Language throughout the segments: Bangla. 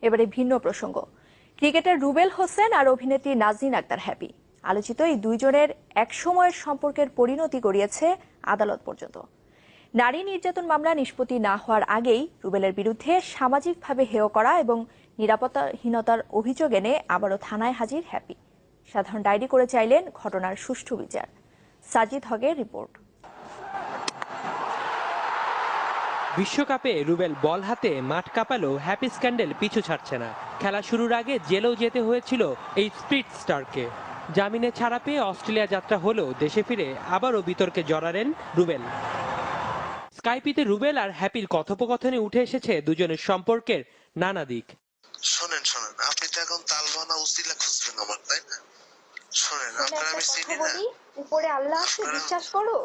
এবারে ভিন্ন প্রসঙ্গ, ক্রিকেটার রুবেল হোসেন আর অভিনেত্রী নাজনীন আক্তার হ্যাপি। আলোচিত এই দুইজনের একসময়ের সম্পর্কের পরিণতি গড়িয়েছে আদালত পর্যন্ত। নারী নির্যাতন মামলা নিষ্পত্তি না হওয়ার আগেই রুবেলের বিরুদ্ধে সামাজিকভাবে হেয় করা এবং নিরাপত্তাহীনতার অভিযোগ এনে আবারও থানায় হাজির হ্যাপি। সাধারণ ডায়েরি করে চাইলেন ঘটনার সুষ্ঠু বিচার। সাজিদ হকের রিপোর্ট। বিশ্বকাপে রুবেল বল হাতে মাঠ কাঁপালেও হ্যাপি স্ক্যান্ডেল পিছু ছাড়ছে না। খেলা শুরুর আগে জেলেও যেতে হয়েছিল এই স্পিড স্টারকে। জামিনে ছাড়া পেয়ে অস্ট্রেলিয়া যাত্রা হলেও দেশে ফিরে আবারও বিতর্কে জড়ালেন রুবেল। স্কাইপিতে রুবেল আর হ্যাপির কথোপকথনে উঠে এসেছে দুজনের সম্পর্কের নানা দিক। শোনেন আপনি তো এখন তালবানা উসিলা খুঁজবেন আমার, তাই না? শোনেন, আপনার আমি চিনি না। উপরে আল্লাহ আছে, বিশ্বাস করো।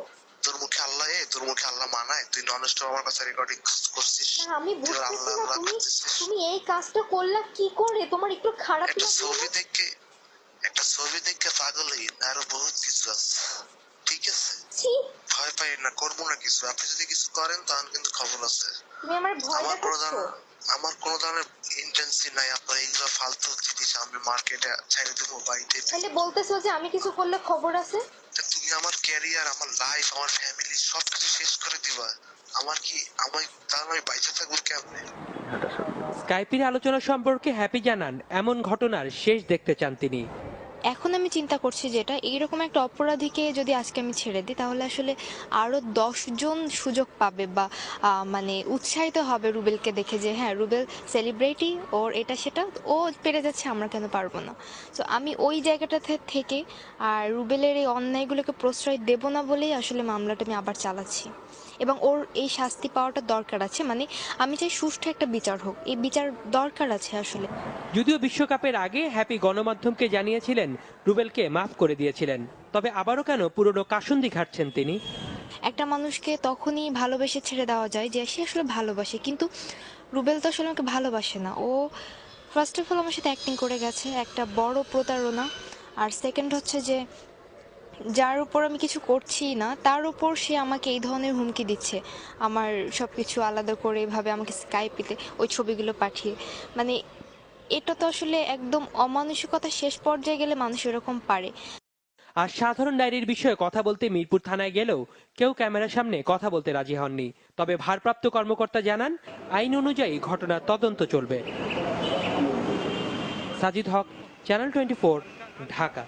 তোর মুখে আল্লাহ মানায়? তুই ননস্টপ আমার কাছে রেকর্ডিং করছিস। না, আমি বুঝতেছি না তুমি এই কাজটা করলা কি করে? তোমার একটু খারাপ লাগে? একটা ছবি দেখে পাগল হই না, আরো বহুত কিছু আছে, ঠিক আছে? ভয় পাই না, করবো না কিছু। আপনি যদি কিছু করেন তখন কিন্তু খবর আছে। তুমি আমার ভয় দেখাচ্ছ। আমার কোনো ধরনের ইন্টেন্সি নাই আপনার এইগুলো ফালতু জিনিস আমি মার্কেটে ছেড়ে দেবো বাড়িতে। তাহলে বলতেছো যে আমি কিছু করলে খবর আছে? তুমি আমার ক্যারিয়ার, আমার লাইফ, আমার ফ্যামিলি সবকিছু শেষ করে দিবা। আমি বাইচে থাকবো কেমনে? স্কাইপির আলোচনা সম্পর্কে হ্যাপি জানান এমন ঘটনার শেষ দেখতে চান তিনি। এখন আমি চিন্তা করছি যেটা এইরকম একটা অপরাধীকে যদি আজকে আমি ছেড়ে দিই তাহলে আসলে আরও 10 জন সুযোগ পাবে বা মানে উৎসাহিত হবে রুবেলকে দেখে যে হ্যাঁ রুবেল সেলিব্রিটি, ওর এটা সেটা, ও পেরে যাচ্ছে, আমরা কেন পারবো না। সো আমি ওই জায়গাটা থেকে আর রুবেলের এই অন্যায়গুলোকে প্রশ্রয় দেব না বলেই আসলে মামলাটা আমি আবার চালাচ্ছি এবং ওর এই শাস্তি পাওয়াটা দরকার আছে। মানে আমি চাই সুষ্ঠু একটা বিচার হোক, এই বিচার দরকার আছে আসলে। যদিও বিশ্বকাপের আগে হ্যাপি গণমাধ্যমকে জানিয়েছিলেন রুবেলকে মাফ করে দিয়েছিলেন, তবে আবারও কেন পুরনো কাসুন্দি ঘাটছেন তিনি। একটা মানুষকে তখনই ভালোবেসে ছেড়ে দেওয়া যায় যে সে আসলে ভালোবাসে, কিন্তু রুবেল তো আসলে আমাকে ভালোবাসে না। ও ফার্স্ট অফ অল আমার সাথে অ্যাক্টিং করে গেছে, একটা বড় প্রতারণা। আর সেকেন্ড হচ্ছে যে যার উপর আমি কিছু করছি না তার উপর সে আমাকে এই ধরনের হুমকি দিচ্ছে, আমার সব কিছু আলাদা করে এভাবে আমাকে স্কাইপিতে ওই ছবিগুলো পাঠিয়ে। মানে এটা তো আসলে একদম অমানসিকতা শেষ পর্যায়ে গেলে মানুষ এরকম পারে। আর সাধারণ ডায়েরির বিষয়ে কথা বলতে মিরপুর থানায় গেলেও কেউ ক্যামেরার সামনে কথা বলতে রাজি হননি। তবে ভারপ্রাপ্ত কর্মকর্তা জানান আইন অনুযায়ী ঘটনার তদন্ত চলবে। সাজিদ হক, চ্যানেল 24, ঢাকা।